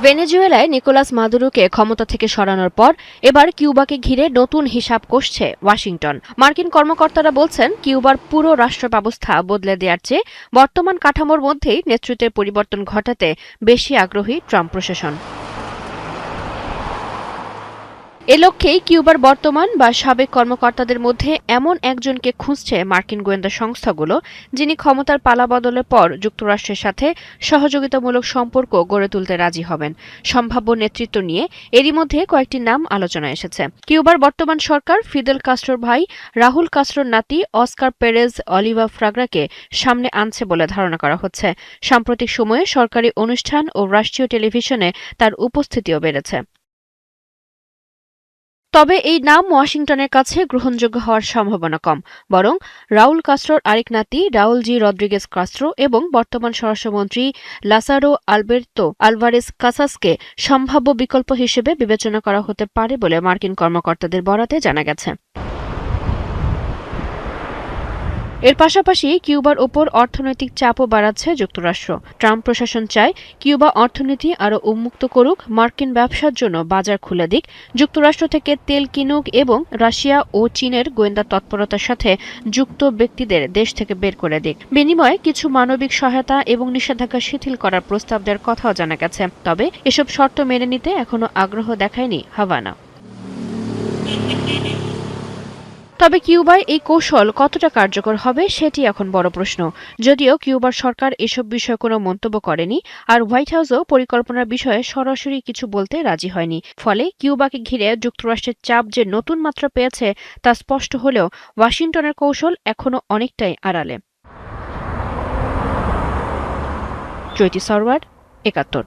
ভেনেজুয়েলায় Nicolas মাদুরোকে ক্ষমতা থেকে সরানোর পর এবার কিউবাকে ঘিরে নতুন হিসাব কষছে ওয়াশিংটন। মার্কিন কর্মকর্তারা বলছেন, কিউবার পুরো রাষ্ট্র ব্যবস্থা বদলে দেওয়ার চেয়ে বর্তমান কাঠামোর মধ্যেই নেতৃত্বের পরিবর্তন ঘটাতে বেশি আগ্রহী ট্রাম্প প্রশাসন। এ লক্ষ্যেই কিউবার বর্তমান বা সাবেক কর্মকর্তাদের মধ্যে এমন একজনকে খুঁজছে মার্কিন গোয়েন্দা সংস্থাগুলো, যিনি ক্ষমতার পালাবদলের পর যুক্তরাষ্ট্রের সাথে সহযোগিতামূলক সম্পর্ক গড়ে তুলতে রাজি হবেন। সম্ভাব্য নেতৃত্ব নিয়ে এরই মধ্যে কয়েকটি নাম আলোচনায় এসেছে। কিউবার বর্তমান সরকার ফিদেল কাস্ট্রোর ভাই রাহুল কাস্ট্রোর নাতি অস্কার পেরেজ অলিভা ফ্রাগ্রাকে সামনে আনছে বলে ধারণা করা হচ্ছে। সাম্প্রতিক সময়ে সরকারি অনুষ্ঠান ও রাষ্ট্রীয় টেলিভিশনে তার উপস্থিতিও বেড়েছে। তবে এই নাম ওয়াশিংটনের কাছে গ্রহণযোগ্য হওয়ার সম্ভাবনা কম। বরং রাউল কাস্ট্রোর আরেক নাতি রাউল জি রদ্রিগেজ কাস্ট্রো এবং বর্তমান স্বরাষ্ট্রমন্ত্রী লাসারো আলবের্তো আলভারেজ কাসাসকে সম্ভাব্য বিকল্প হিসেবে বিবেচনা করা হতে পারে বলে মার্কিন কর্মকর্তাদের বরাতে জানা গেছে। এর পাশাপাশি কিউবার ওপর অর্থনৈতিক চাপও বাড়াচ্ছে যুক্তরাষ্ট্র। ট্রাম্প প্রশাসন চায় কিউবা অর্থনীতি আরও উন্মুক্ত করুক, মার্কিন ব্যবসার জন্য বাজার খুলে দিক, যুক্তরাষ্ট্র থেকে তেল কিনুক এবং রাশিয়া ও চীনের গোয়েন্দা তৎপরতার সাথে যুক্ত ব্যক্তিদের দেশ থেকে বের করে দিক। বিনিময়ে কিছু মানবিক সহায়তা এবং নিষেধাজ্ঞা শিথিল করার প্রস্তাব দেওয়ার কথাও জানা গেছে। তবে এসব শর্ত মেনে নিতে এখনো আগ্রহ দেখায়নি হাভানা। তবে কিউবায় এই কৌশল কতটা কার্যকর হবে সেটি এখন বড় প্রশ্ন। যদিও কিউবার সরকার এসব বিষয়ে কোনো মন্তব্য করেনি, আর হোয়াইট হাউসও পরিকল্পনার বিষয়ে সরাসরি কিছু বলতে রাজি হয়নি। ফলে কিউবাকে ঘিরে যুক্তরাষ্ট্রের চাপ যে নতুন মাত্রা পেয়েছে তা স্পষ্ট হলেও ওয়াশিংটনের কৌশল এখনো অনেকটাই আড়ালে। চৈতি সরওয়ার, ৭১।